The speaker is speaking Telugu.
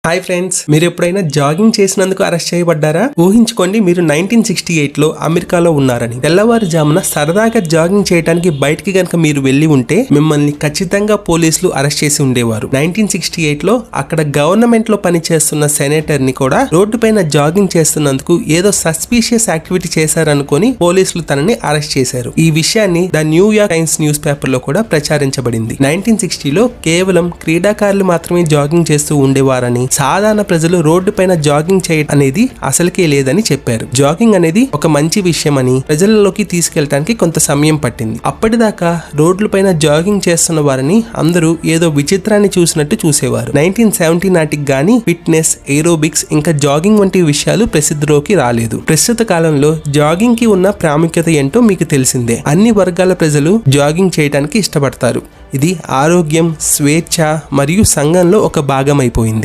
హాయ్ ఫ్రెండ్స్, మీరు ఎప్పుడైనా జాగింగ్ చేసినందుకు అరెస్ట్ చేయబడ్డారా? ఊహించుకోండి, మీరు 1968 లో అమెరికాలో ఉన్నారని. తెల్లవారుజామున సరదాగా జాగింగ్ చేయడానికి బయటికి గనక మీరు వెళ్లి ఉంటే మిమ్మల్ని ఖచ్చితంగా పోలీసులు అరెస్ట్ చేసి ఉండేవారు. 1968 లో అక్కడ గవర్నమెంట్ లో పనిచేస్తున్న సెనేటర్ ని కూడా రోడ్డు పైన జాగింగ్ చేస్తున్నందుకు ఏదో సస్పీషియస్ యాక్టివిటీ చేశారనుకొని పోలీసులు తనని అరెస్ట్ చేశారు. ఈ విషయాన్ని the New York times news paper లో కూడా ప్రచారించబడింది. 1960లో కేవలం క్రీడాకారులు మాత్రమే జాగింగ్ చేస్తూ ఉండేవారని, సాధారణ ప్రజలు రోడ్డు పైన జాగింగ్ చేయడం అనేది అసలుకే లేదని చెప్పారు. జాగింగ్ అనేది ఒక మంచి విషయం అని ప్రజలలోకి తీసుకెళ్లడానికి కొంత సమయం పట్టింది. అప్పటిదాకా రోడ్ల పైన జాగింగ్ చేస్తున్న వారిని అందరూ ఏదో విచిత్రాన్ని చూసినట్టు చూసేవారు. 1970 నాటికి గానీ ఫిట్నెస్, ఏరోబిక్స్ ఇంకా జాగింగ్ వంటి విషయాలు ప్రసిద్ధిలోకి రాలేదు. ప్రస్తుత కాలంలో జాగింగ్ కి ఉన్న ప్రాముఖ్యత ఏంటో మీకు తెలిసిందే. అన్ని వర్గాల ప్రజలు జాగింగ్ చేయడానికి ఇష్టపడతారు. ఇది ఆరోగ్యం, స్వేచ్ఛ మరియు సంఘంలో ఒక భాగం అయిపోయింది.